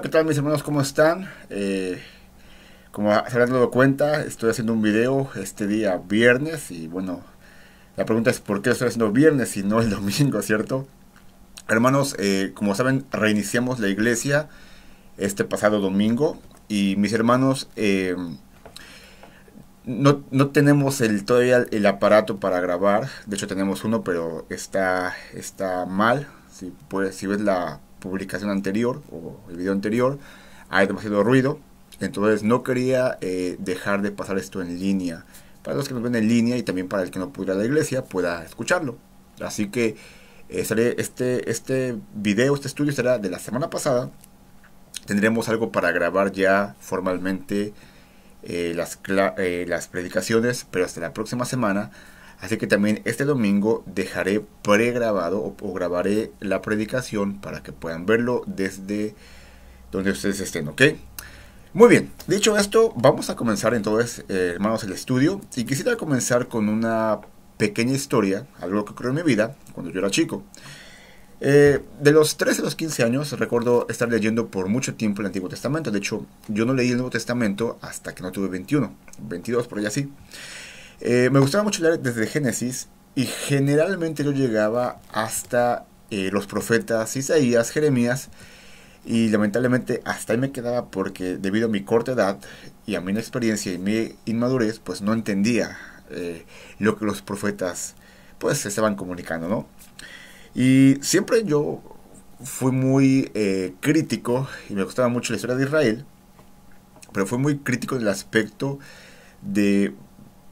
Hola, ¿qué tal mis hermanos? ¿Cómo están? Como se habrán dado cuenta, estoy haciendo un video este día viernes y bueno, la pregunta es ¿por qué lo estoy haciendo viernes y no el domingo, cierto? Hermanos, como saben, reiniciamos la iglesia este pasado domingo y mis hermanos, no tenemos todavía el aparato para grabar. De hecho tenemos uno, pero está mal. Si ves la publicación anterior o el video anterior, hay demasiado ruido. Entonces no quería dejar de pasar esto en línea. Para los que nos ven en línea y también para el que no pudiera ir a la iglesia pueda escucharlo. Así que este video, este estudio será de la semana pasada. Tendremos algo para grabar ya formalmente las predicaciones, pero hasta la próxima semana. Así que también este domingo dejaré pregrabado o grabaré la predicación para que puedan verlo desde donde ustedes estén, ¿ok? Muy bien, dicho esto, vamos a comenzar entonces, hermanos, el estudio. Y quisiera comenzar con una pequeña historia, algo que ocurrió en mi vida cuando yo era chico. De los 13 a los 15 años recuerdo estar leyendo por mucho tiempo el Antiguo Testamento. De hecho, yo no leí el Nuevo Testamento hasta que no tuve 21, 22 por ahí así. Me gustaba mucho leer desde Génesis y generalmente yo llegaba hasta los profetas Isaías, Jeremías, y lamentablemente hasta ahí me quedaba porque debido a mi corta edad y a mi inexperiencia y mi inmadurez, pues no entendía lo que los profetas pues estaban comunicando, ¿no? Y siempre yo fui muy crítico y me gustaba mucho la historia de Israel, pero fui muy crítico en el aspecto de,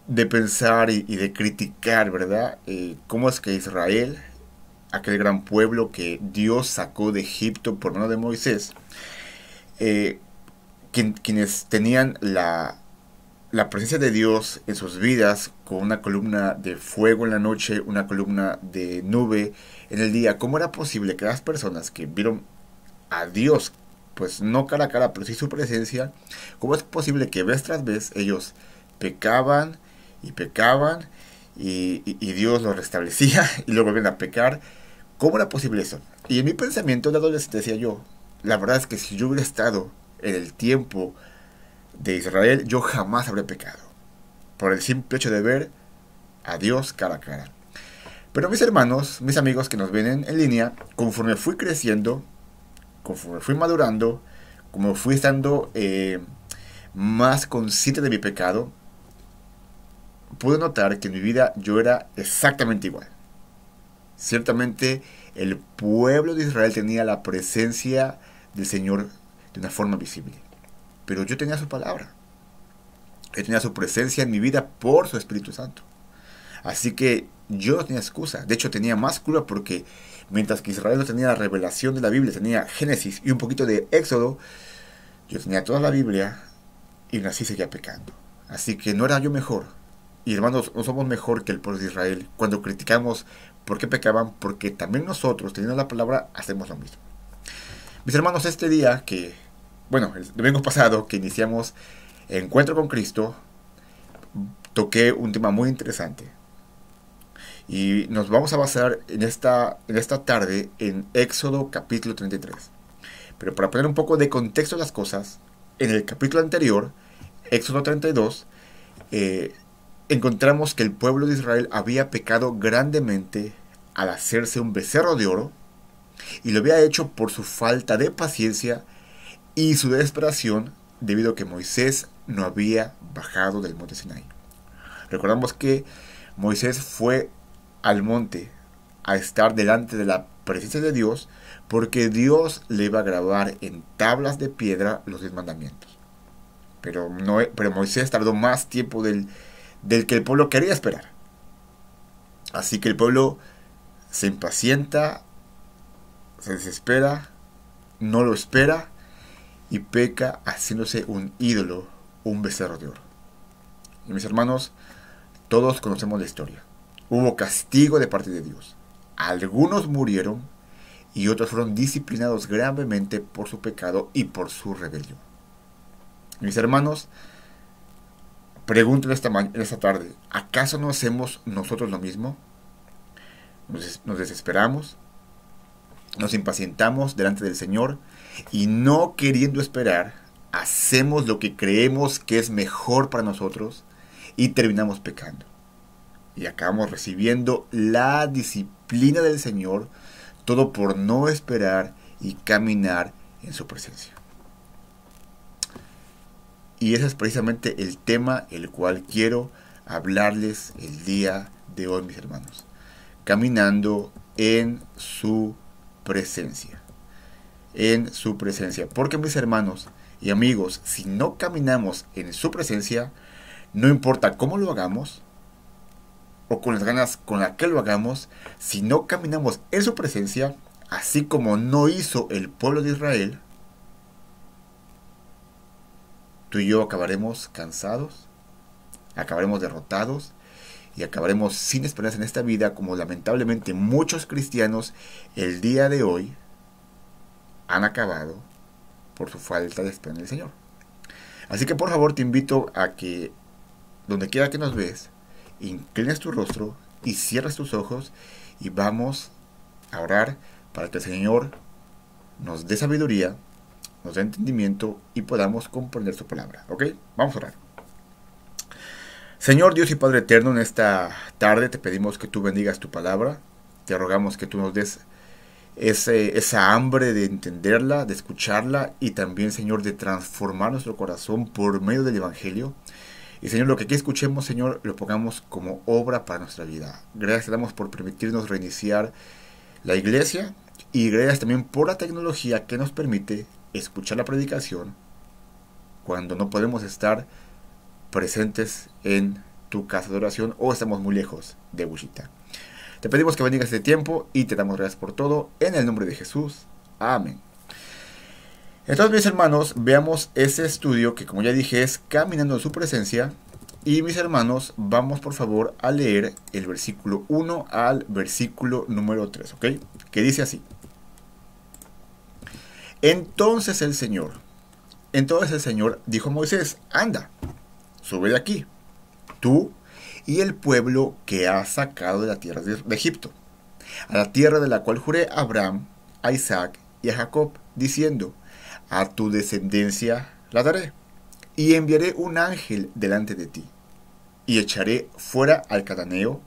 de pensar y de criticar, ¿verdad? Cómo es que Israel, aquel gran pueblo que Dios sacó de Egipto por mano de Moisés, eh, quienes tenían la presencia de Dios en sus vidas, con una columna de fuego en la noche, una columna de nube en el día. ¿Cómo era posible que las personas que vieron a Dios, pues no cara a cara, pero sí su presencia, cómo es posible que vez tras vez ellos pecaban y pecaban y Dios los restablecía y luego volvían a pecar? ¿Cómo era posible eso? Y en mi pensamiento de adolescente decía yo, la verdad es que si yo hubiera estado en el tiempo de Israel, yo jamás habría pecado. Por el simple hecho de ver a Dios cara a cara. Pero mis hermanos, mis amigos que nos ven en línea, conforme fui creciendo, conforme fui madurando, como fui estando más consciente de mi pecado, pude notar que en mi vida yo era exactamente igual. Ciertamente el pueblo de Israel tenía la presencia del Señor de una forma visible. Pero yo tenía su palabra. Él tenía su presencia en mi vida por su Espíritu Santo. Así que yo no tenía excusa. De hecho, tenía más culpa porque mientras que Israel no tenía la revelación de la Biblia, tenía Génesis y un poquito de Éxodo, yo tenía toda la Biblia y aún así seguía pecando. Así que no era yo mejor. Y hermanos, no somos mejor que el pueblo de Israel. Cuando criticamos por qué pecaban, porque también nosotros, teniendo la palabra, hacemos lo mismo. Mis hermanos, este día el domingo pasado que iniciamos Encuentro con Cristo, toqué un tema muy interesante. Y nos vamos a basar en esta tarde en Éxodo capítulo 33. Pero para poner un poco de contexto a las cosas, en el capítulo anterior, Éxodo 32, encontramos que el pueblo de Israel había pecado grandemente al hacerse un becerro de oro, y lo había hecho por su falta de paciencia y su desesperación debido a que Moisés no había bajado del monte Sinai. Recordamos que Moisés fue al monte a estar delante de la presencia de Dios porque Dios le iba a grabar en tablas de piedra los 10 mandamientos. Pero Moisés tardó más tiempo del que el pueblo quería esperar. Así que el pueblo se impacienta, se desespera, no lo espera y peca haciéndose un ídolo, un becerro de oro. Y mis hermanos, todos conocemos la historia. Hubo castigo de parte de Dios. Algunos murieron y otros fueron disciplinados gravemente por su pecado y por su rebelión. Mis hermanos, pregunto en esta tarde, ¿acaso no hacemos nosotros lo mismo? ¿Nos desesperamos? nos impacientamos delante del Señor y no queriendo esperar, hacemos lo que creemos que es mejor para nosotros y terminamos pecando. Y acabamos recibiendo la disciplina del Señor, todo por no esperar y caminar en su presencia. Y ese es precisamente el tema el cual quiero hablarles el día de hoy, mis hermanos. Caminando en su presencia. En su presencia. Porque, mis hermanos y amigos, si no caminamos en su presencia, no importa cómo lo hagamos, o con las ganas con las que lo hagamos, si no caminamos en su presencia, así como no hizo el pueblo de Israel, tú y yo acabaremos cansados, acabaremos derrotados y acabaremos sin esperanza en esta vida, como lamentablemente muchos cristianos el día de hoy han acabado por su falta de esperanza en el Señor. Así que por favor te invito a que, donde quiera que nos ves, inclines tu rostro y cierres tus ojos y vamos a orar para que el Señor nos dé sabiduría, nos dé entendimiento y podamos comprender su palabra. ¿Ok? Vamos a orar. Señor Dios y Padre eterno, en esta tarde te pedimos que tú bendigas tu palabra. Te rogamos que tú nos des esa hambre de entenderla, de escucharla y también, Señor, de transformar nuestro corazón por medio del Evangelio. Y Señor, lo que aquí escuchemos, Señor, lo pongamos como obra para nuestra vida. Gracias te damos por permitirnos reiniciar la iglesia y gracias también por la tecnología que nos permite escuchar la predicación cuando no podemos estar presentes en tu casa de oración o estamos muy lejos de Wichita. Te pedimos que bendigas este tiempo y te damos gracias por todo en el nombre de Jesús. Amén. Entonces, mis hermanos, veamos ese estudio que, como ya dije, es Caminando en su presencia. Y mis hermanos, vamos por favor a leer el versículo 1 al versículo número 3, ¿ok? Que dice así. Entonces el Señor dijo a Moisés, anda, sube de aquí, tú y el pueblo que has sacado de la tierra de Egipto, a la tierra de la cual juré a Abraham, a Isaac y a Jacob, diciendo, a tu descendencia la daré, y enviaré un ángel delante de ti, y echaré fuera al cananeo,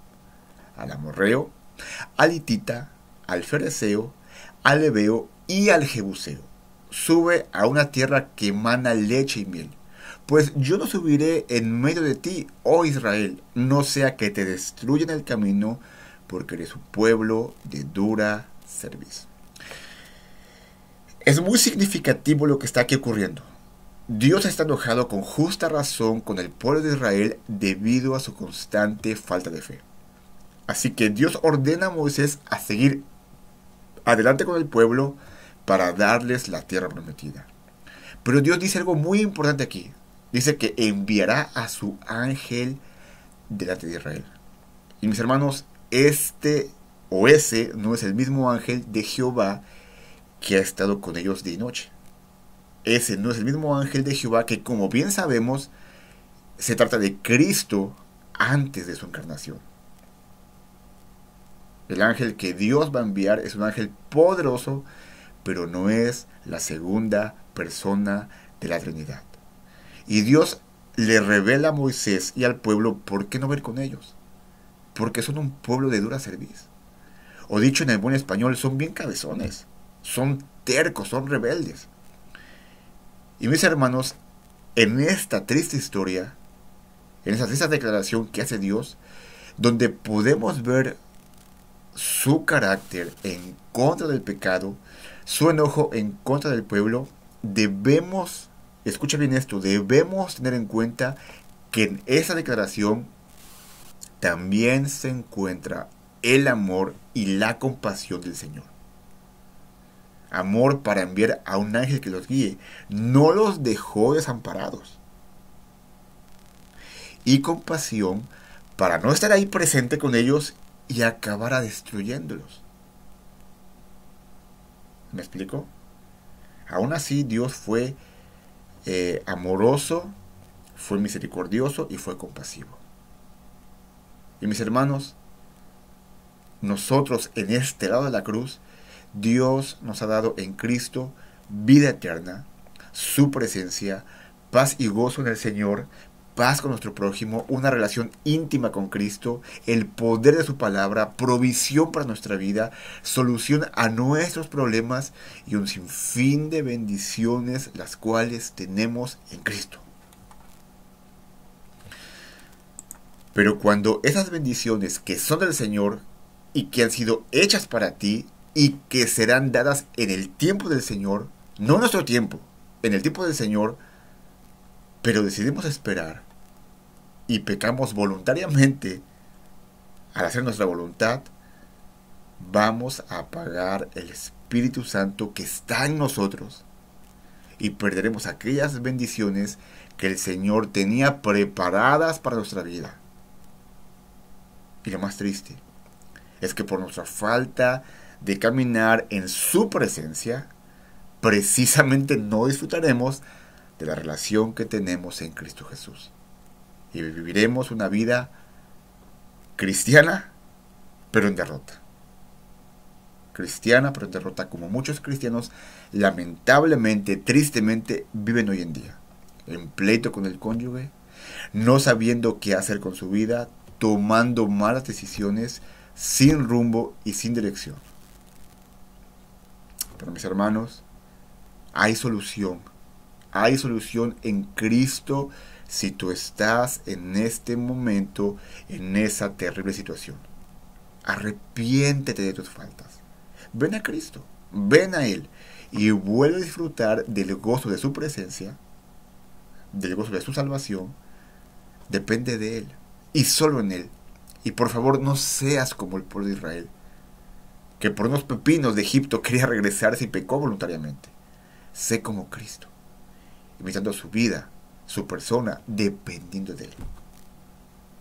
al amorreo, al hitita, al fereceo, al heveo y al jebuseo. Sube a una tierra que emana leche y miel. Pues yo no subiré en medio de ti, oh Israel, no sea que te destruyan el camino, porque eres un pueblo de dura cerviz. Es muy significativo lo que está aquí ocurriendo. Dios está enojado con justa razón con el pueblo de Israel debido a su constante falta de fe. Así que Dios ordena a Moisés a seguir adelante con el pueblo para darles la tierra prometida. Pero Dios dice algo muy importante aquí. Dice que enviará a su ángel delante de Israel. Y mis hermanos, ese no es el mismo ángel de Jehová que ha estado con ellos día y noche. Ese no es el mismo ángel de Jehová que, como bien sabemos, se trata de Cristo antes de su encarnación. El ángel que Dios va a enviar es un ángel poderoso, pero no es la segunda persona de la Trinidad. Y Dios le revela a Moisés y al pueblo por qué no ver con ellos. Porque son un pueblo de dura cerviz. O dicho en el buen español, son bien cabezones. Son tercos, son rebeldes. Y mis hermanos, en esta triste historia, en esa triste declaración que hace Dios, donde podemos ver su carácter en contra del pecado, su enojo en contra del pueblo, debemos, escucha bien esto, debemos tener en cuenta que en esa declaración también se encuentra el amor y la compasión del Señor. Amor para enviar a un ángel que los guíe. No los dejó desamparados. Y compasión para no estar ahí presente con ellos y acabar destruyéndolos. ¿Me explico? Aún así, Dios fue amoroso, fue misericordioso y fue compasivo. Y mis hermanos, nosotros en este lado de la cruz Dios nos ha dado en Cristo vida eterna, su presencia, paz y gozo en el Señor, paz con nuestro prójimo, una relación íntima con Cristo, el poder de su palabra, provisión para nuestra vida, solución a nuestros problemas y un sinfín de bendiciones las cuales tenemos en Cristo. Pero cuando esas bendiciones que son del Señor y que han sido hechas para ti y que serán dadas en el tiempo del Señor, no en nuestro tiempo, en el tiempo del Señor, pero decidimos esperar y pecamos voluntariamente al hacer nuestra voluntad, vamos a apagar el Espíritu Santo que está en nosotros y perderemos aquellas bendiciones que el Señor tenía preparadas para nuestra vida. Y lo más triste es que por nuestra falta de caminar en su presencia, precisamente no disfrutaremos de la relación que tenemos en Cristo Jesús. Y viviremos una vida cristiana, pero en derrota. Cristiana, pero en derrota, como muchos cristianos lamentablemente, tristemente, viven hoy en día. En pleito con el cónyuge, no sabiendo qué hacer con su vida, tomando malas decisiones, sin rumbo y sin dirección. Pero mis hermanos, hay solución. Hay solución en Cristo si tú estás en este momento en esa terrible situación. Arrepiéntete de tus faltas. Ven a Cristo, ven a Él y vuelve a disfrutar del gozo de su presencia, del gozo de su salvación. Depende de Él y solo en Él. Y por favor no seas como el pueblo de Israel, que por unos pepinos de Egipto quería regresarse y pecó voluntariamente. Sé como Cristo, imitando su vida, su persona, dependiendo de Él.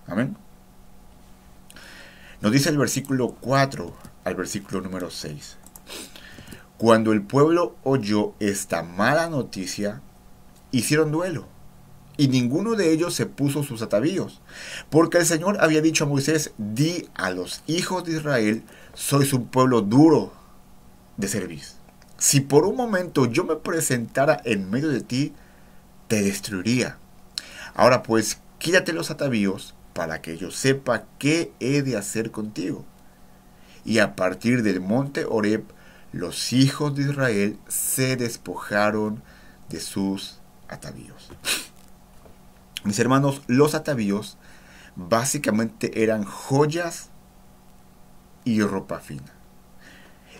Amén. Nos dice el versículo 4 al versículo número 6. Cuando el pueblo oyó esta mala noticia, hicieron duelo, y ninguno de ellos se puso sus atavíos, porque el Señor había dicho a Moisés: di a los hijos de Israel, sois un pueblo duro de cerviz. Si por un momento yo me presentara en medio de ti, te destruiría. Ahora pues, quítate los atavíos, para que yo sepa qué he de hacer contigo. Y a partir del monte Horeb, los hijos de Israel se despojaron de sus atavíos. Mis hermanos, los atavíos básicamente eran joyas y ropa fina.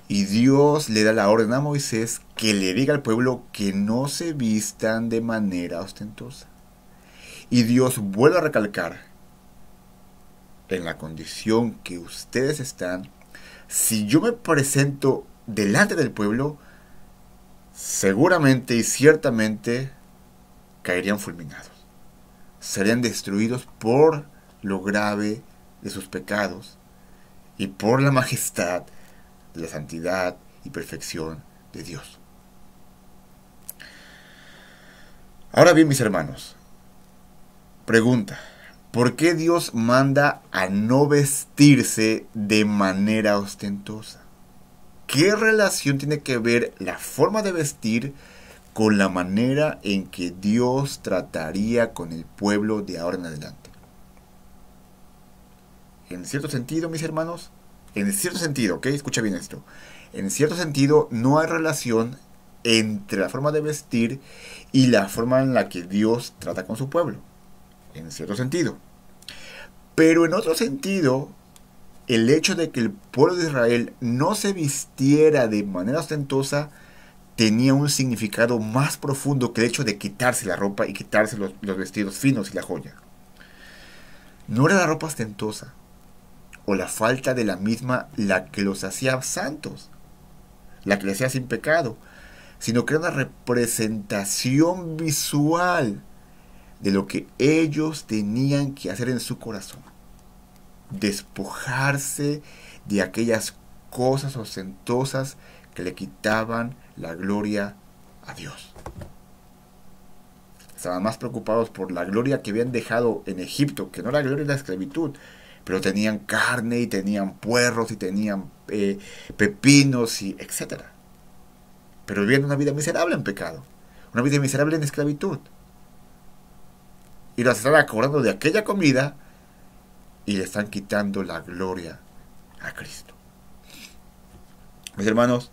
Y Dios le da la orden a Moisés que le diga al pueblo que no se vistan de manera ostentosa. Y Dios vuelve a recalcar: en la condición que ustedes están, si yo me presento delante del pueblo, seguramente y ciertamente caerían fulminados. Serían destruidos por lo grave de sus pecados y por la majestad de la santidad y perfección de Dios. Ahora bien, mis hermanos, pregunta: ¿por qué Dios manda a no vestirse de manera ostentosa? ¿Qué relación tiene que ver la forma de vestir con la manera en que Dios trataría con el pueblo de ahora en adelante? En cierto sentido, mis hermanos, en cierto sentido, ¿ok? Escucha bien esto. En cierto sentido, no hay relación entre la forma de vestir y la forma en la que Dios trata con su pueblo. En cierto sentido. Pero en otro sentido, el hecho de que el pueblo de Israel no se vistiera de manera ostentosa tenía un significado más profundo que el hecho de quitarse la ropa y quitarse los vestidos finos y la joya. No era la ropa ostentosa o la falta de la misma la que los hacía santos, la que les hacía sin pecado, sino que era una representación visual de lo que ellos tenían que hacer en su corazón: despojarse de aquellas cosas ostentosas que le quitaban la gloria a Dios. Estaban más preocupados por la gloria que habían dejado en Egipto, que no era la gloria de la esclavitud, pero tenían carne y tenían puerros y tenían pepinos y etcétera. Pero vivían una vida miserable en pecado, una vida miserable en esclavitud. Y los están acordando de aquella comida y le están quitando la gloria a Cristo. Mis hermanos,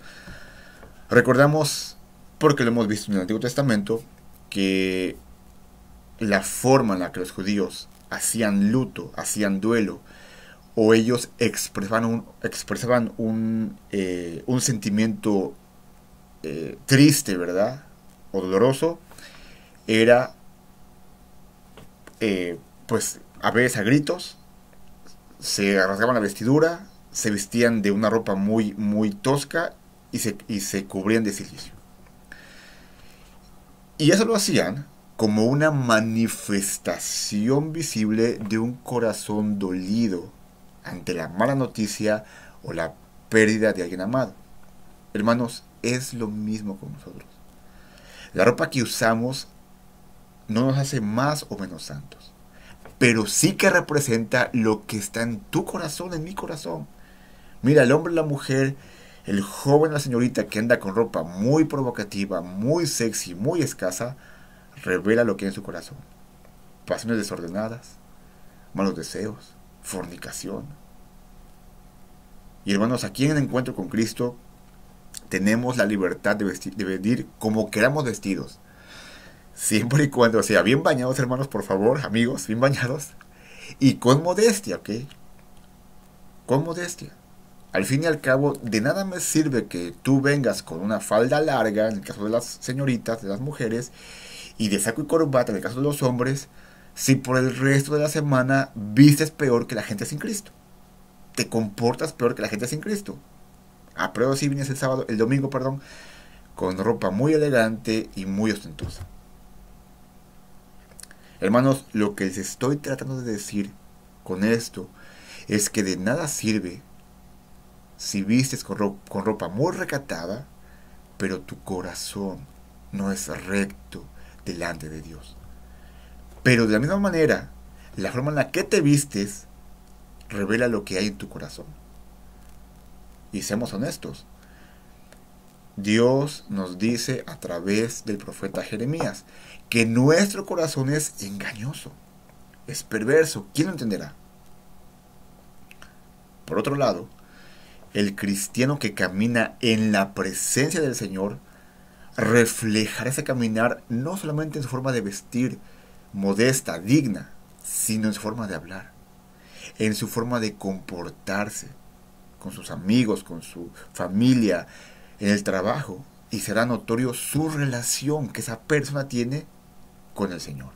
recordamos, porque lo hemos visto en el Antiguo Testamento, que la forma en la que los judíos hacían luto, hacían duelo, o ellos expresaban un sentimiento triste, ¿verdad? O doloroso, era pues a veces a gritos, se rasgaban la vestidura, se vestían de una ropa muy, muy tosca y se cubrían de silicio. Y eso lo hacían como una manifestación visible de un corazón dolido ante la mala noticia o la pérdida de alguien amado. Hermanos, es lo mismo con nosotros. La ropa que usamos no nos hace más o menos santos, pero sí que representa lo que está en tu corazón, en mi corazón. Mira, el hombre, la mujer, el joven, la señorita que anda con ropa muy provocativa, muy sexy, muy escasa, revela lo que hay en su corazón. Pasiones desordenadas, malos deseos, fornicación. Y hermanos, aquí en el encuentro con Cristo tenemos la libertad de vestir como queramos vestidos. Siempre y cuando sea bien bañados, hermanos, por favor, amigos, bien bañados. Y con modestia, ¿ok? Con modestia. Al fin y al cabo, de nada me sirve que tú vengas con una falda larga, en el caso de las señoritas, de las mujeres, y de saco y corbata, en el caso de los hombres, si por el resto de la semana vistes peor que la gente sin Cristo. Te comportas peor que la gente sin Cristo. A prueba si vienes el domingo, con ropa muy elegante y muy ostentosa. Hermanos, lo que les estoy tratando de decir con esto es que de nada sirve si vistes con ropa muy recatada, pero tu corazón no es recto delante de Dios. Pero de la misma manera, la forma en la que te vistes revela lo que hay en tu corazón. Y seamos honestos. Dios nos dice a través del profeta Jeremías que nuestro corazón es engañoso, es perverso. ¿Quién lo entenderá? Por otro lado, el cristiano que camina en la presencia del Señor reflejará ese caminar no solamente en su forma de vestir modesta, digna, sino en su forma de hablar, en su forma de comportarse con sus amigos, con su familia, en el trabajo, y será notorio su relación que esa persona tiene con el Señor.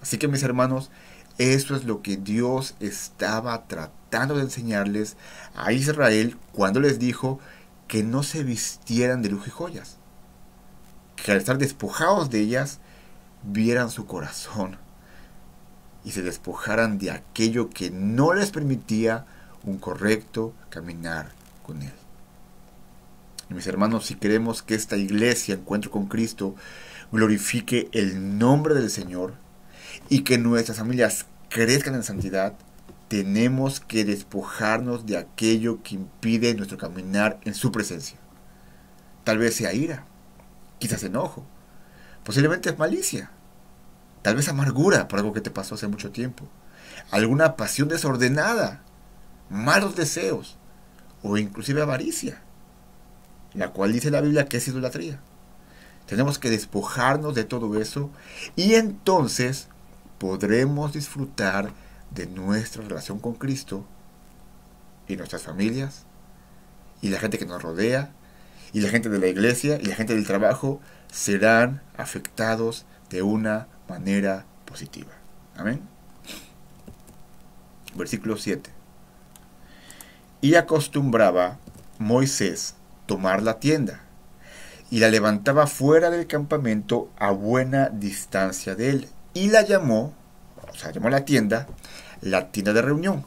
Así que, mis hermanos, eso es lo que Dios estaba tratando de enseñarles a Israel cuando les dijo que no se vistieran de lujo y joyas, que al estar despojados de ellas vieran su corazón y se despojaran de aquello que no les permitía un correcto caminar con Él. Y mis hermanos, si queremos que esta iglesia, Encuentro con Cristo, glorifique el nombre del Señor y que nuestras familias crezcan en santidad, tenemos que despojarnos de aquello que impide nuestro caminar en su presencia. Tal vez sea ira, quizás enojo, posiblemente malicia, tal vez amargura por algo que te pasó hace mucho tiempo, alguna pasión desordenada, malos deseos o inclusive avaricia, la cual dice la Biblia que es idolatría. Tenemos que despojarnos de todo eso y entonces podremos disfrutar de nuestra relación con Cristo y nuestras familias y la gente que nos rodea y la gente de la iglesia y la gente del trabajo serán afectados de una manera positiva. Amén. Versículo 7. Y acostumbraba Moisés tomar la tienda y la levantaba fuera del campamento a buena distancia de él y la llamó la tienda de reunión.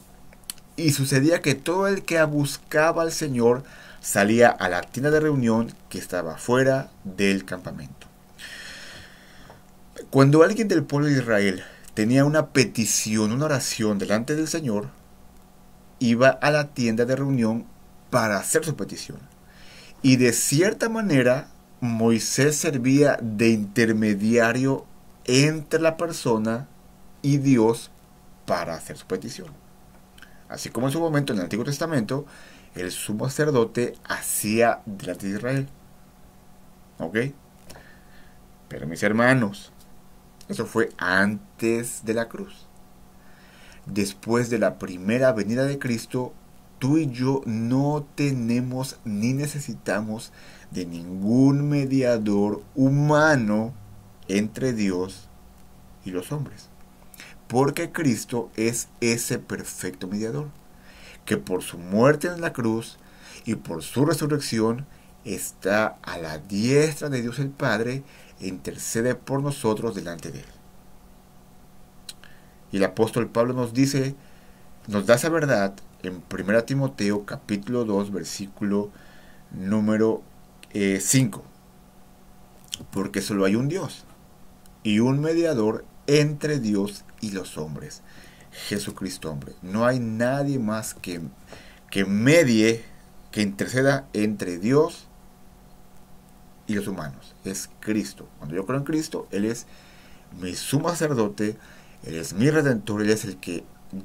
Y sucedía que todo el que buscaba al Señor salía a la tienda de reunión que estaba fuera del campamento. Cuando alguien del pueblo de Israel tenía una petición, una oración delante del Señor, iba a la tienda de reunión para hacer su petición. Y de cierta manera, Moisés servía de intermediario entre la persona y Dios para hacer su petición. Así como en su momento en el Antiguo Testamento, el sumo sacerdote hacía delante de Israel. ¿Ok? Pero mis hermanos, eso fue antes de la cruz. Después de la primera venida de Cristo, tú y yo no tenemos ni necesitamos de ningún mediador humano entre Dios y los hombres. Porque Cristo es ese perfecto mediador, que por su muerte en la cruz y por su resurrección está a la diestra de Dios el Padre e intercede por nosotros delante de Él. Y el apóstol Pablo nos dice, nos da esa verdad en 1 Timoteo capítulo 2 versículo número 5. Porque solo hay un Dios y un mediador entre Dios y los hombres, Jesucristo hombre. No hay nadie más que medie, que interceda entre Dios y los humanos. Es Cristo. Cuando yo creo en Cristo, Él es mi sumo sacerdote, Él es mi redentor, Él es el que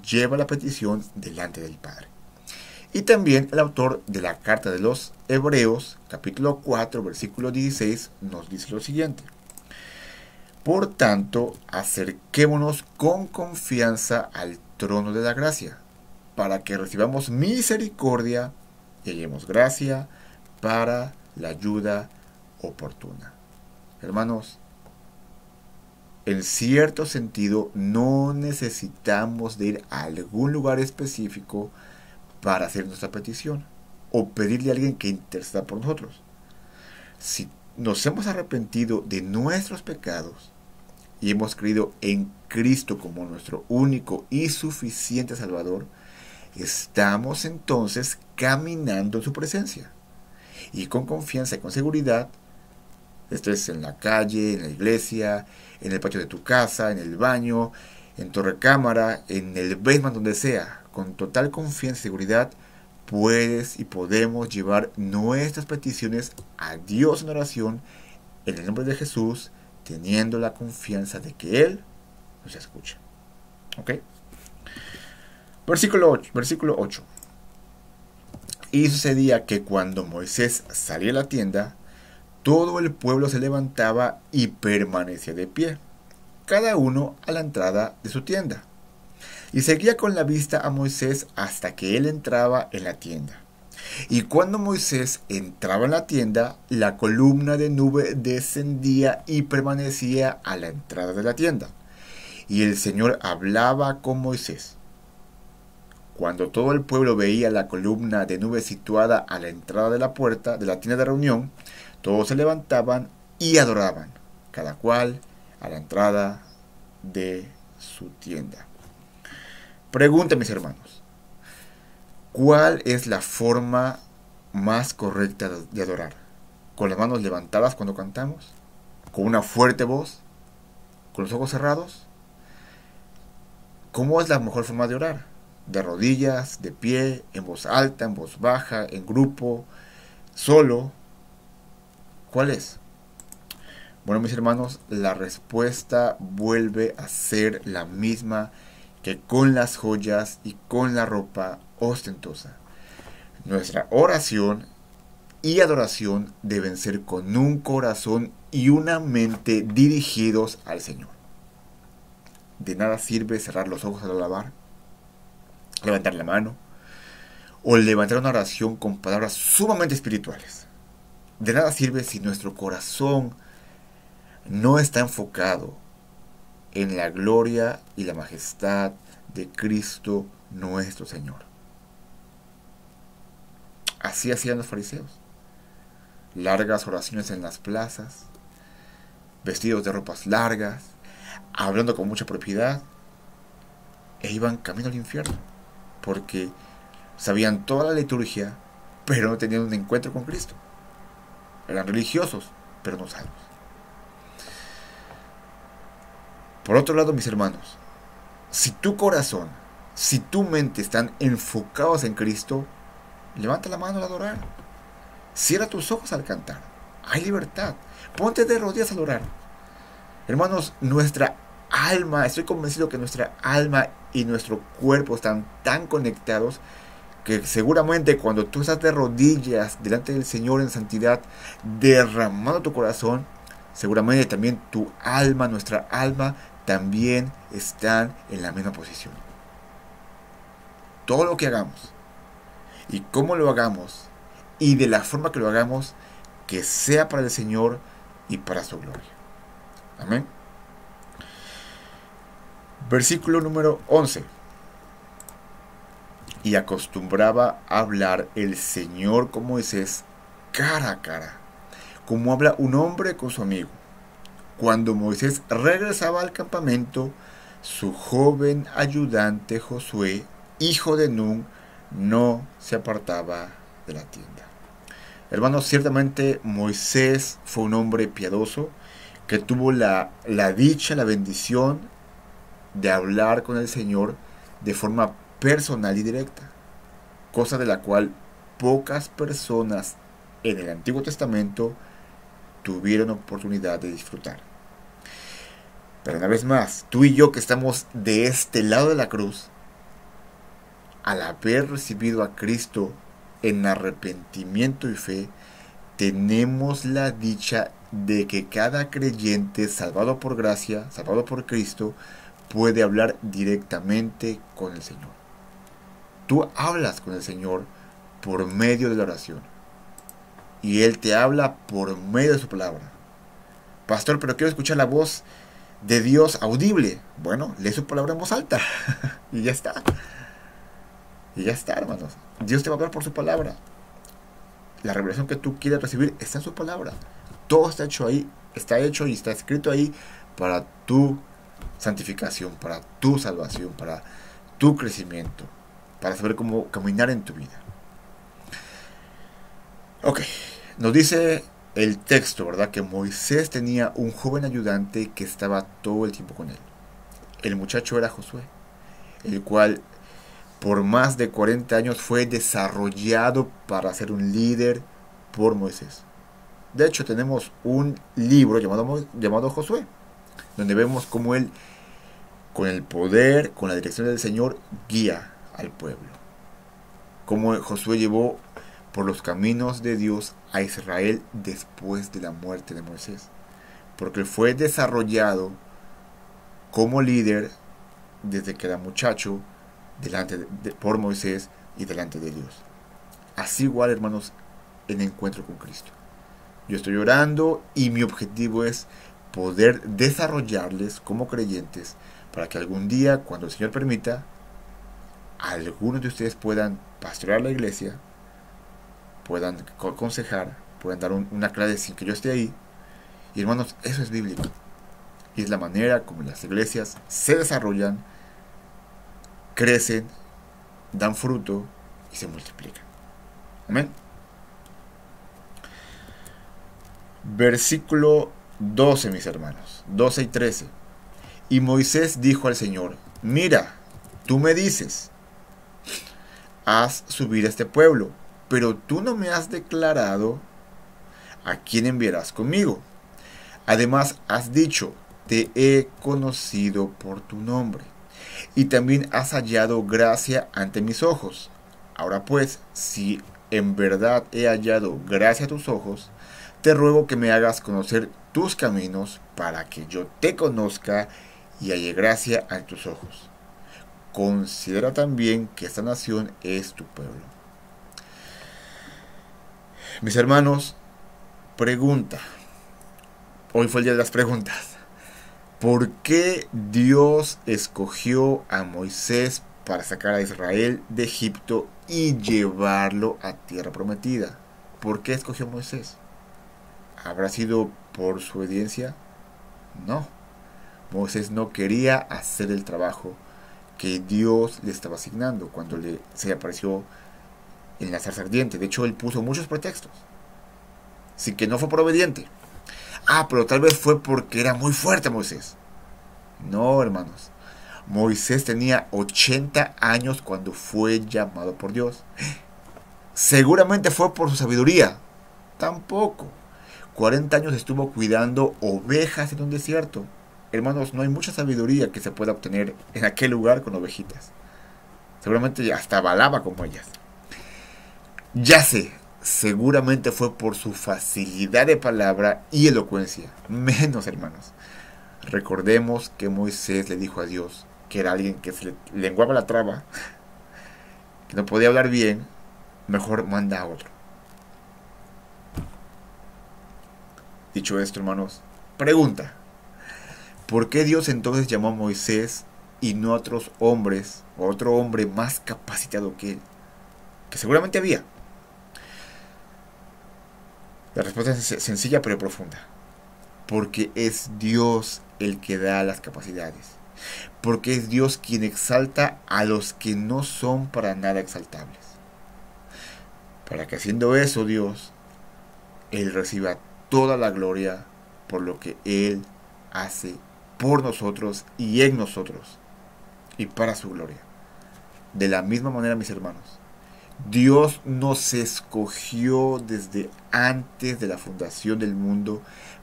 lleva la petición delante del Padre. Y también el autor de la carta de los Hebreos, capítulo 4, versículo 16, nos dice lo siguiente. Por tanto, acerquémonos con confianza al trono de la gracia, para que recibamos misericordia y hallemos gracia para la ayuda oportuna. Hermanos, en cierto sentido, no necesitamos de ir a algún lugar específico para hacer nuestra petición o pedirle a alguien que interceda por nosotros. Si nos hemos arrepentido de nuestros pecados y hemos creído en Cristo como nuestro único y suficiente Salvador, estamos entonces caminando en su presencia. Y con confianza y con seguridad, esto es en la calle, en la iglesia, en el patio de tu casa, en el baño, en tu recámara, en el basement, donde sea, con total confianza y seguridad, puedes y podemos llevar nuestras peticiones a Dios en oración, en el nombre de Jesús, teniendo la confianza de que Él nos escucha. ¿Ok? Versículo 8. Y sucedía que cuando Moisés salía de la tienda, todo el pueblo se levantaba y permanecía de pie, cada uno a la entrada de su tienda. Y seguía con la vista a Moisés hasta que él entraba en la tienda. Y cuando Moisés entraba en la tienda, la columna de nube descendía y permanecía a la entrada de la tienda. Y el Señor hablaba con Moisés. Cuando todo el pueblo veía la columna de nube situada a la entrada de la puerta de la tienda de reunión, todos se levantaban y adoraban, cada cual a la entrada de su tienda. Pregunta, mis hermanos, ¿cuál es la forma más correcta de adorar? ¿Con las manos levantadas cuando cantamos? ¿Con una fuerte voz? ¿Con los ojos cerrados? ¿Cómo es la mejor forma de orar? ¿De rodillas, de pie, en voz alta, en voz baja, en grupo, solo? ¿Cuál es? Bueno, mis hermanos, la respuesta vuelve a ser la misma que con las joyas y con la ropa ostentosa. Nuestra oración y adoración deben ser con un corazón y una mente dirigidos al Señor. De nada sirve cerrar los ojos al alabar, levantar la mano o levantar una oración con palabras sumamente espirituales. De nada sirve si nuestro corazón no está enfocado en la gloria y la majestad de Cristo nuestro Señor. Así hacían los fariseos. Largas oraciones en las plazas, vestidos de ropas largas, hablando con mucha propiedad, e iban camino al infierno, porque sabían toda la liturgia, pero no tenían un encuentro con Cristo. Eran religiosos, pero no salvos. Por otro lado, mis hermanos, si tu corazón, si tu mente están enfocados en Cristo, levanta la mano al adorar. Cierra tus ojos al cantar. Hay libertad. Ponte de rodillas al orar. Hermanos, nuestra alma, estoy convencido que nuestra alma y nuestro cuerpo están tan conectados que seguramente cuando tú estás de rodillas delante del Señor en santidad, derramando tu corazón, seguramente también tu alma, nuestra alma, también están en la misma posición. Todo lo que hagamos y cómo lo hagamos y de la forma que lo hagamos, que sea para el Señor y para su gloria. Amén. Versículo número 11. Y acostumbraba a hablar el Señor con Moisés cara a cara, como habla un hombre con su amigo. Cuando Moisés regresaba al campamento, su joven ayudante Josué, hijo de Nun, no se apartaba de la tienda. Hermanos, ciertamente Moisés fue un hombre piadoso que tuvo la dicha, la bendición de hablar con el Señor de forma personal y directa, cosa de la cual pocas personas en el Antiguo Testamento tuvieron oportunidad de disfrutar. Pero una vez más, tú y yo que estamos de este lado de la cruz, al haber recibido a Cristo en arrepentimiento y fe, tenemos la dicha de que cada creyente salvado por gracia, salvado por Cristo, puede hablar directamente con el Señor. Tú hablas con el Señor por medio de la oración. Y Él te habla por medio de su palabra. Pastor, pero quiero escuchar la voz de Dios audible. Bueno, lee su palabra en voz alta. Y ya está. Y ya está, hermanos. Dios te va a hablar por su palabra. La revelación que tú quieres recibir está en su palabra. Todo está hecho ahí. Está hecho y está escrito ahí para tu santificación, para tu salvación, para tu crecimiento, para saber cómo caminar en tu vida. Ok, nos dice el texto, ¿verdad? Que Moisés tenía un joven ayudante que estaba todo el tiempo con él. El muchacho era Josué, el cual por más de 40 años fue desarrollado para ser un líder por Moisés. De hecho, tenemos un libro llamado Josué, donde vemos cómo él, con el poder, con la dirección del Señor, guía al pueblo. Cómo Josué llevó por los caminos de Dios a Israel después de la muerte de Moisés. Porque fue desarrollado como líder desde que era muchacho por Moisés y delante de Dios. Así igual, hermanos, en encuentro con Cristo. Yo estoy orando y mi objetivo es poder desarrollarles como creyentes para que algún día, cuando el Señor permita, algunos de ustedes puedan pastorear la iglesia, puedan aconsejar, puedan dar una clase sin que yo esté ahí. Y hermanos, eso es bíblico. Y es la manera como las iglesias se desarrollan, crecen, dan fruto y se multiplican. Amén. Versículo 12, mis hermanos, 12 y 13. Y Moisés dijo al Señor: mira, tú me dices, haz subir a este pueblo, pero tú no me has declarado a quién enviarás conmigo. Además has dicho, te he conocido por tu nombre, y también has hallado gracia ante mis ojos. Ahora pues, si en verdad he hallado gracia a tus ojos, te ruego que me hagas conocer tus caminos para que yo te conozca y halle gracia ante tus ojos. Considera también que esta nación es tu pueblo. Mis hermanos, pregunta. Hoy fue el día de las preguntas. ¿Por qué Dios escogió a Moisés para sacar a Israel de Egipto y llevarlo a tierra prometida? ¿Por qué escogió a Moisés? ¿Habrá sido por su obediencia? No. Moisés no quería hacer el trabajo que Dios le estaba asignando cuando se le apareció en la zarza ardiente. De hecho, él puso muchos pretextos. Así que no fue por obediente. Pero tal vez fue porque era muy fuerte Moisés. No, hermanos. Moisés tenía 80 años cuando fue llamado por Dios. Seguramente fue por su sabiduría. Tampoco. 40 años estuvo cuidando ovejas en un desierto. Hermanos, no hay mucha sabiduría que se pueda obtener en aquel lugar con ovejitas. Seguramente hasta balaba como ellas. Ya sé, seguramente fue por su facilidad de palabra y elocuencia. Menos, hermanos. Recordemos que Moisés le dijo a Dios que era alguien que se le lenguaba la traba, que no podía hablar bien, mejor manda a otro. Dicho esto, hermanos, pregunta: ¿por qué Dios entonces llamó a Moisés y no a otros hombres, o a otro hombre más capacitado que él? Que seguramente había. La respuesta es sencilla pero profunda. Porque es Dios el que da las capacidades. Porque es Dios quien exalta a los que no son para nada exaltables. Para que haciendo eso Dios, Él reciba toda la gloria por lo que Él hace por nosotros y en nosotros. Y para su gloria. De la misma manera, mis hermanos, Dios nos escogió desde antes de la fundación del mundo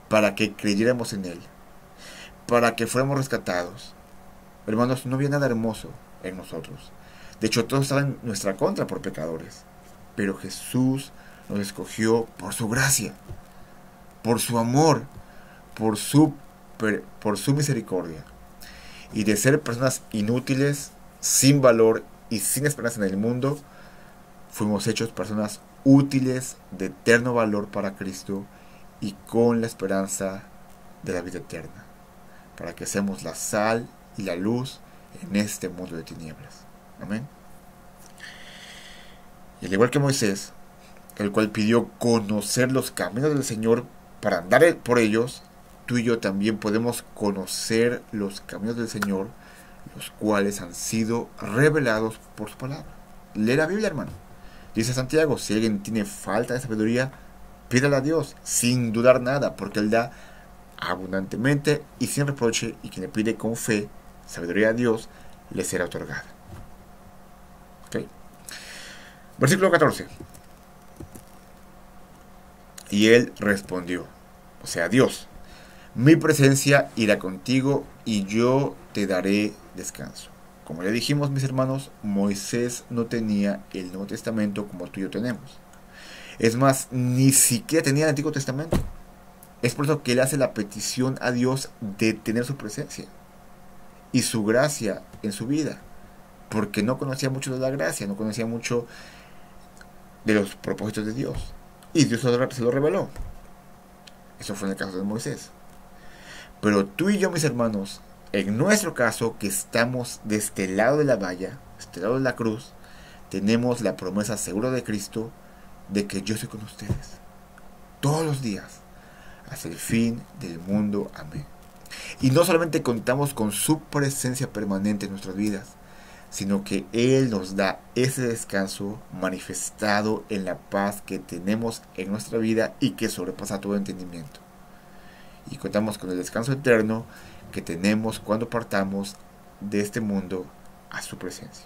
para que creyéramos en Él, para que fuéramos rescatados. Hermanos, no había nada hermoso en nosotros. De hecho, todos estaban en nuestra contra por pecadores. Pero Jesús nos escogió por su gracia, por su amor, por su, por su misericordia. Y de ser personas inútiles, sin valor y sin esperanza en el mundo, fuimos hechos personas útiles, de eterno valor para Cristo y con la esperanza de la vida eterna, para que seamos la sal y la luz en este mundo de tinieblas. Amén. Y al igual que Moisés, el cual pidió conocer los caminos del Señor para andar por ellos, tú y yo también podemos conocer los caminos del Señor, los cuales han sido revelados por su palabra. Lee la Biblia, hermano. Dice Santiago: si alguien tiene falta de sabiduría, pídala a Dios, sin dudar nada, porque Él da abundantemente y sin reproche, y quien le pide con fe sabiduría a Dios, le será otorgada. ¿Okay? Versículo 14. Y él respondió, o sea, Dios: mi presencia irá contigo y yo te daré descanso. Como ya dijimos, mis hermanos, Moisés no tenía el Nuevo Testamento como tú y yo tenemos. Es más, ni siquiera tenía el Antiguo Testamento. Es por eso que él hace la petición a Dios de tener su presencia y su gracia en su vida. Porque no conocía mucho de la gracia, no conocía mucho de los propósitos de Dios. Y Dios se lo reveló. Eso fue en el caso de Moisés. Pero tú y yo, mis hermanos, en nuestro caso, que estamos de este lado de la valla, de este lado de la cruz, tenemos la promesa segura de Cristo de que yo estoy con ustedes todos los días hasta el fin del mundo. Amén. Y no solamente contamos con su presencia permanente en nuestras vidas, sino que Él nos da ese descanso manifestado en la paz que tenemos en nuestra vida y que sobrepasa todo entendimiento. Y contamos con el descanso eterno que tenemos cuando partamos de este mundo a su presencia.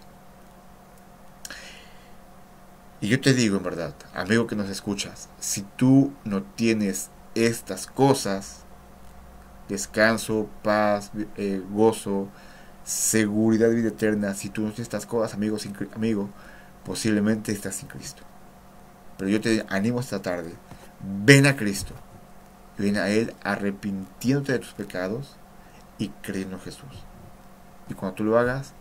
Y yo te digo en verdad, amigo que nos escuchas, si tú no tienes estas cosas, descanso, paz, gozo, seguridad de vida eterna, si tú no tienes estas cosas, amigo, posiblemente estás sin Cristo. Pero yo te animo esta tarde: ven a Cristo, ven a Él arrepintiéndote de tus pecados y creyendo en Jesús. Y cuando tú lo hagas,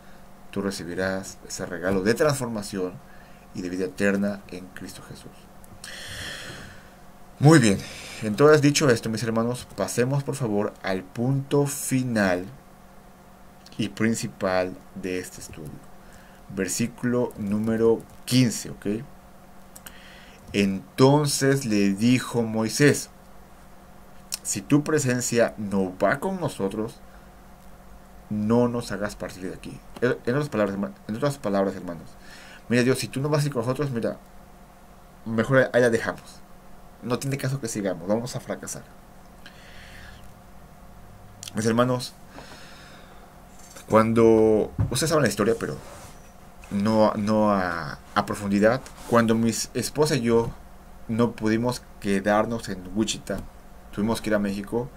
tú recibirás ese regalo de transformación y de vida eterna en Cristo Jesús. Muy bien, entonces dicho esto, mis hermanos, pasemos por favor al punto final y principal de este estudio. Versículo número 15, ¿ok? Entonces le dijo Moisés: si tu presencia no va con nosotros, no nos hagas partir de aquí. En otras palabras, hermanos, mira Dios, si tú no vas a ir con nosotros, mira, mejor allá dejamos. No tiene caso que sigamos, vamos a fracasar. Mis hermanos, Cuando, ustedes saben la historia, pero no a profundidad, cuando mi esposa y yo no pudimos quedarnos en Wichita, tuvimos que ir a México,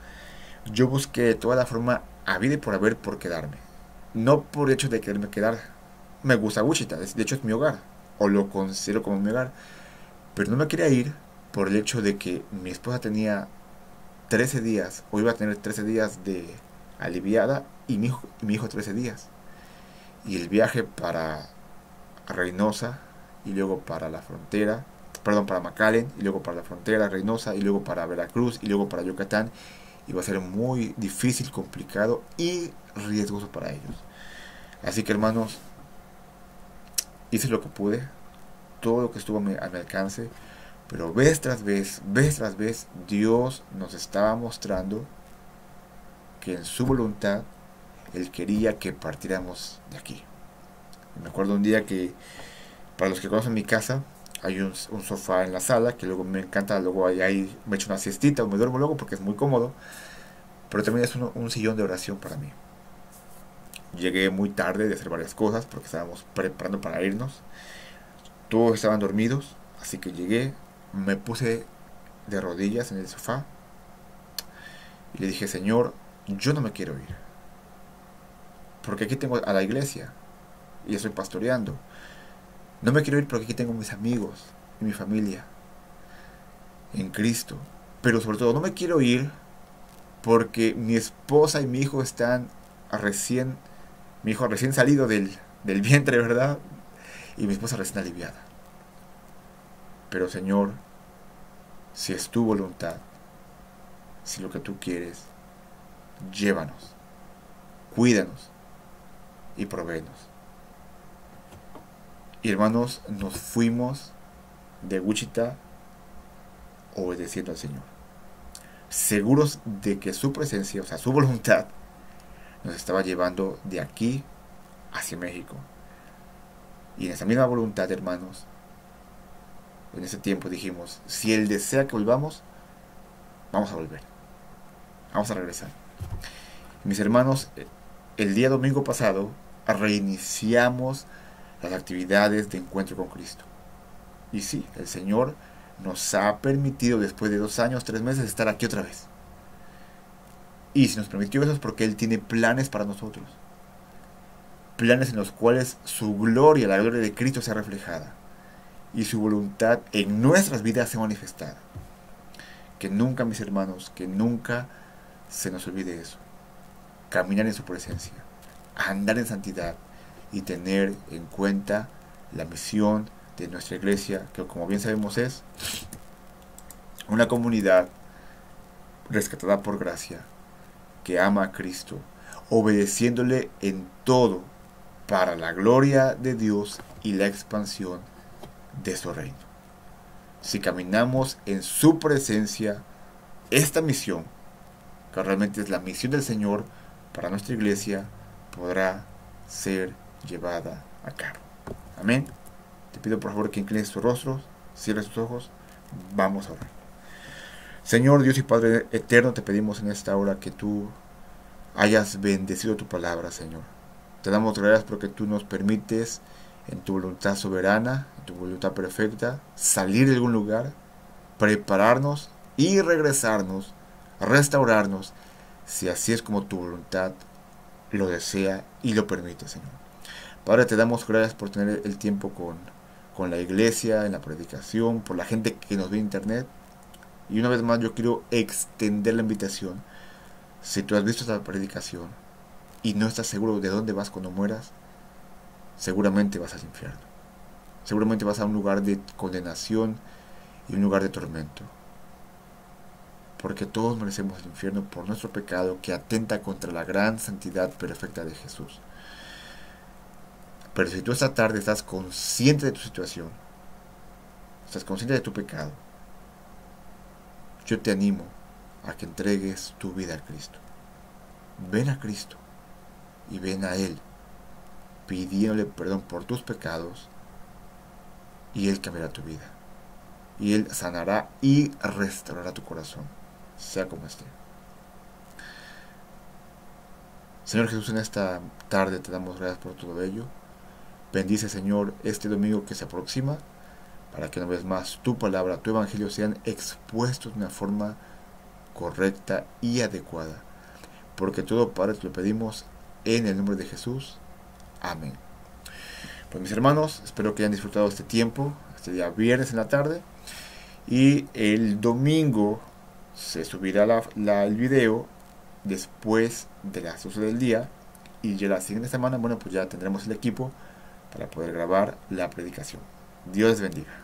yo busqué de toda la forma habida y por haber por quedarme. No por el hecho de quererme quedar. Me gusta Wichita, de hecho es mi hogar, o lo considero como mi hogar, pero no me quería ir por el hecho de que mi esposa tenía 13 días, o iba a tener 13 días de aliviada, y mi hijo 13 días. Y el viaje para Reynosa, y luego para la frontera, perdón, para McAllen, y luego para la frontera, Reynosa, y luego para Veracruz, y luego para Yucatán, iba a ser muy difícil, complicado y riesgoso para ellos. Así que hermanos, hice lo que pude, todo lo que estuvo a mi alcance, pero vez tras vez, Dios nos estaba mostrando que en su voluntad Él quería que partiéramos de aquí. Me acuerdo un día que, para los que conocen mi casa, hay un sofá en la sala que luego me encanta, luego ahí me echo una siestita o me duermo luego porque es muy cómodo, pero también es un sillón de oración para mí. Llegué muy tarde de hacer varias cosas porque estábamos preparando para irnos. Todos estaban dormidos, así que llegué, me puse de rodillas en el sofá y le dije, Señor, yo no me quiero ir, porque aquí tengo a la iglesia y estoy pastoreando. No me quiero ir porque aquí tengo mis amigos y mi familia en Cristo. Pero sobre todo no me quiero ir porque mi esposa y mi hijo están recién, mi hijo recién salido del vientre, ¿verdad? Y mi esposa recién aliviada. Pero Señor, si es tu voluntad, si lo que tú quieres, llévanos, cuídanos y provéenos. Y hermanos, nos fuimos de Wichita obedeciendo al Señor, seguros de que su presencia, o sea, su voluntad, nos estaba llevando de aquí hacia México. Y en esa misma voluntad, hermanos, en ese tiempo dijimos, si Él desea que volvamos, vamos a volver, vamos a regresar. Mis hermanos, el día domingo pasado reiniciamos las actividades de encuentro con Cristo. Y sí, el Señor nos ha permitido después de 2 años, 3 meses estar aquí otra vez. Y si nos permitió eso es porque Él tiene planes para nosotros. Planes en los cuales su gloria, la gloria de Cristo sea reflejada. Y su voluntad en nuestras vidas sea manifestada. Que nunca, mis hermanos, que nunca se nos olvide eso. Caminar en su presencia, andar en santidad y tener en cuenta la misión de nuestra iglesia, que como bien sabemos es una comunidad rescatada por gracia, que ama a Cristo, obedeciéndole en todo para la gloria de Dios y la expansión de su reino. Si caminamos en su presencia, esta misión, que realmente es la misión del Señor para nuestra iglesia, podrá ser llevada a cabo. Amén. Te pido por favor que inclines tus rostros, cierres tus ojos, vamos a orar. Señor Dios y Padre eterno, te pedimos en esta hora que tú hayas bendecido tu palabra, Señor. Te damos gracias porque tú nos permites en tu voluntad soberana, en tu voluntad perfecta, salir de algún lugar, prepararnos y regresarnos, restaurarnos, si así es como tu voluntad lo desea y lo permite, Señor. Padre, te damos gracias por tener el tiempo con la iglesia, en la predicación, por la gente que nos ve en internet. Y una vez más yo quiero extender la invitación. Si tú has visto esta predicación y no estás seguro de dónde vas cuando mueras, seguramente vas al infierno. Seguramente vas a un lugar de condenación y un lugar de tormento. Porque todos merecemos el infierno por nuestro pecado que atenta contra la gran santidad perfecta de Jesús. Pero si tú esta tarde estás consciente de tu situación, estás consciente de tu pecado, yo te animo a que entregues tu vida a Cristo. Ven a Cristo y ven a Él pidiéndole perdón por tus pecados y Él cambiará tu vida. Y Él sanará y restaurará tu corazón, sea como esté. Señor Jesús, en esta tarde te damos gracias por todo ello. Bendice, Señor, este domingo que se aproxima, para que una vez más tu palabra, tu evangelio sean expuestos de una forma correcta y adecuada. Porque todo, Padre, te lo pedimos en el nombre de Jesús. Amén. Pues mis hermanos, espero que hayan disfrutado este tiempo, este día viernes en la tarde. Y el domingo se subirá el video después de las 12 del día. Y ya la siguiente semana, bueno, pues ya tendremos el equipo para poder grabar la predicación. Dios les bendiga.